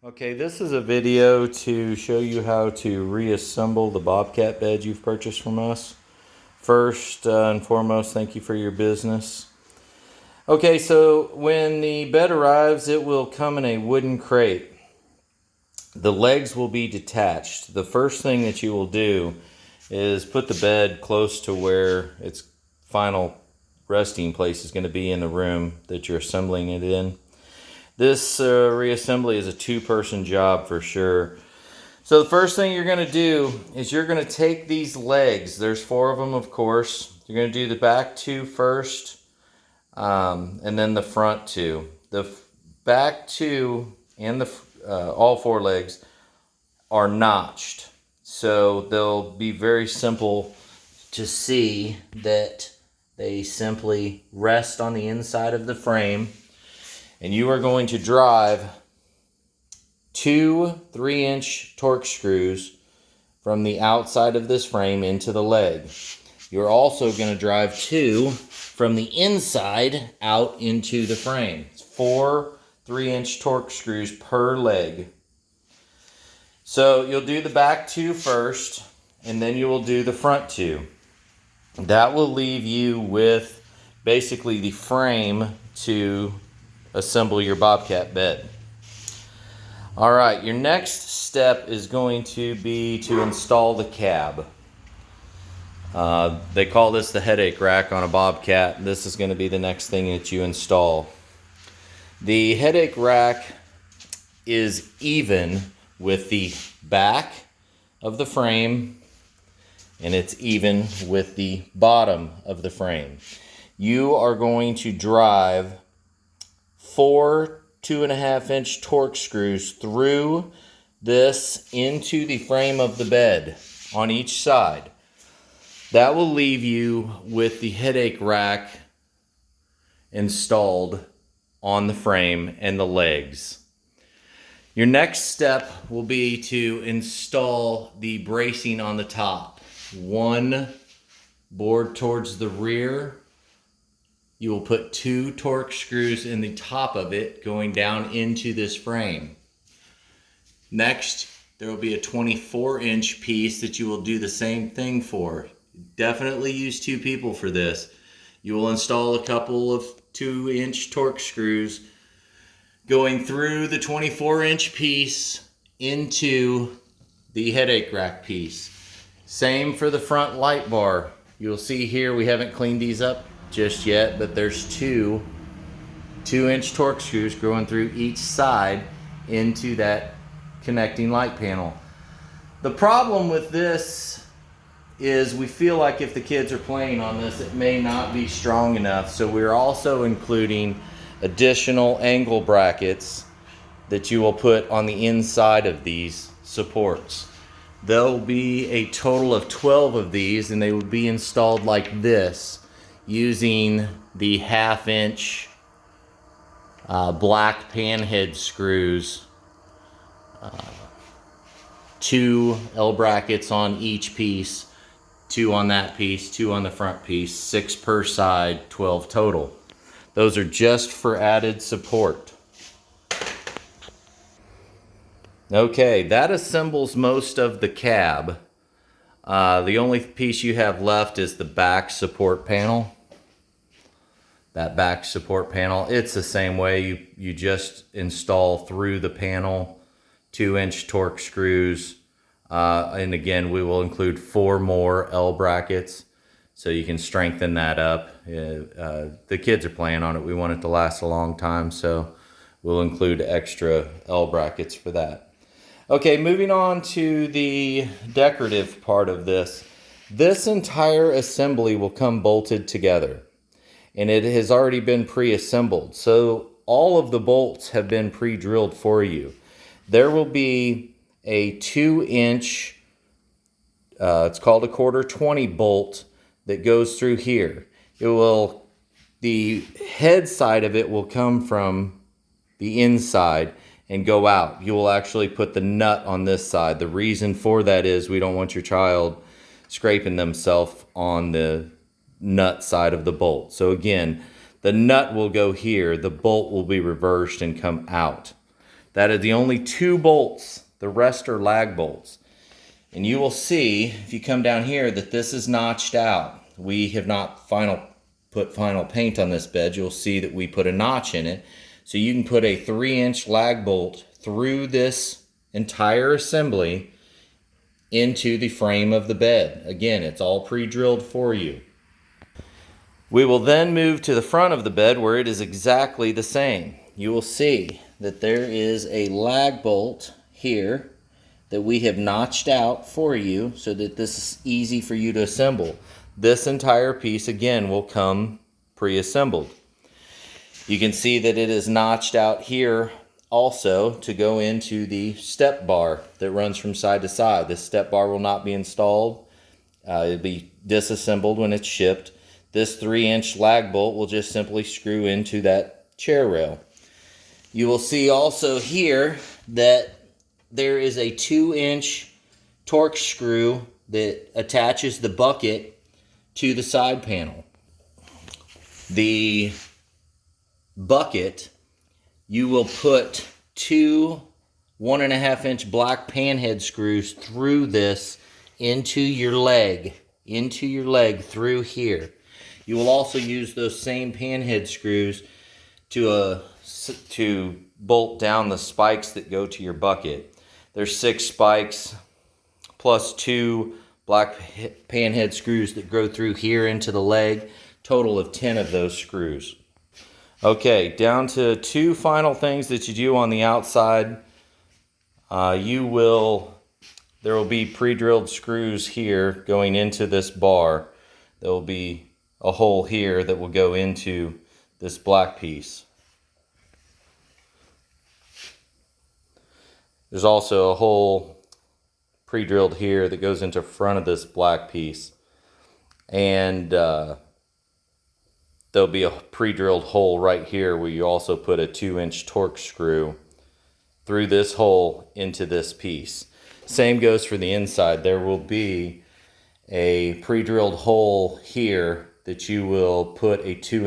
Okay, this is a video to show you how to reassemble the bobcat bed you've purchased from us. First and foremost, thank you for your business. Okay, so when the bed arrives, it will come in a wooden crate. The legs will be detached. The first thing that you will do is put the bed close to where its final resting place is going to be in the room that you're assembling it in. This reassembly is a two-person job for sure. So the first thing you're going to do is you're going to take these legs. There's four of them, of course. You're going to do the back two first, and then the front two. The back two and the all four legs are notched, so they'll be very simple to see that they simply rest on the inside of the frame. And you are going to drive two 3-inch Torx screws from the outside of this frame into the leg. You're also going to drive two from the inside out into the frame. It's 4 3-inch Torx screws per leg. So you'll do the back two first, and then you will do the front two. That will leave you with basically the frame to assemble your bobcat bed. All right, your next step is going to be to install the cab. They call this the headache rack on a bobcat. This is going to be the next thing that you install. The headache rack is even with the back of the frame, and it's even with the bottom of the frame. You are going to drive 4 2.5-inch Torx screws through this into the frame of the bed on each side. That will leave you with the headache rack installed on the frame and the legs. Your next step will be to install the bracing on the top. One bored towards the rear. You will put 2 Torx screws in the top of it going down into this frame. Next, there will be a 24-inch piece that you will do the same thing for. Definitely use 2 people for this. You will install a couple of 2-inch Torx screws going through the 24-inch piece into the headache rack piece. Same for the front light bar. You'll see here we haven't cleaned these up just yet, but there's 2 2-inch Torx screws going through each side into that connecting light panel. The problem with this is we feel like if the kids are playing on this, it may not be strong enough, so we're also including additional angle brackets that you will put on the inside of these supports. There'll be a total of 12 of these, and they will be installed like this, using the 1/2-inch black panhead screws, 2 L brackets on each piece, 2 on that piece, 2 on the front piece, 6 per side, 12 total. Those are just for added support. Okay, that assembles most of the cab. The only piece you have left is the back support panel. That back support panel, it's the same way. You just install through the panel 2-inch Torx screws. And again, we will include 4 more L brackets so you can strengthen that up. The kids are playing on it. We want it to last a long time, so we'll include extra L brackets for that. Okay, moving on to the decorative part of this. This entire assembly will come bolted together, and it has already been pre-assembled. So all of the bolts have been pre-drilled for you. There will be a 2-inch, it's called a 1/4-20 bolt that goes through here. The head side of it will come from the inside and go out. You will actually put the nut on this side. The reason for that is we don't want your child scraping themselves on the nut side of the bolt. So again, the nut will go here, the bolt will be reversed and come out. That are the only 2 bolts. The rest are lag bolts. And you will see, if you come down here, that this is notched out. We have not put final paint on this bed. You'll see that we put a notch in it. So you can put a 3-inch lag bolt through this entire assembly into the frame of the bed. Again, it's all pre-drilled for you. We will then move to the front of the bed where it is exactly the same. You will see that there is a lag bolt here that we have notched out for you so that this is easy for you to assemble. This entire piece, again, will come pre-assembled. You can see that it is notched out here also to go into the step bar that runs from side to side. This step bar will not be installed. It'll be disassembled when it's shipped. This 3-inch lag bolt will just simply screw into that chair rail. You will see also here that there is a 2-inch torque screw that attaches the bucket to the side panel. The bucket, you will put 2 1.5-inch black panhead screws through this into your leg through here. You will also use those same panhead screws to bolt down the spikes that go to your bucket. There's 6 spikes plus 2 black panhead screws that go through here into the leg. Total of 10 of those screws. Okay, down to 2 final things that you do on the outside. There will be pre-drilled screws here going into this bar. There will be a hole here that will go into this black piece. There's also a hole pre-drilled here that goes into front of this black piece. And there'll be a pre-drilled hole right here where you also put a 2-inch torque screw through this hole into this piece. Same goes for the inside. There will be a pre-drilled hole here that you will put a 2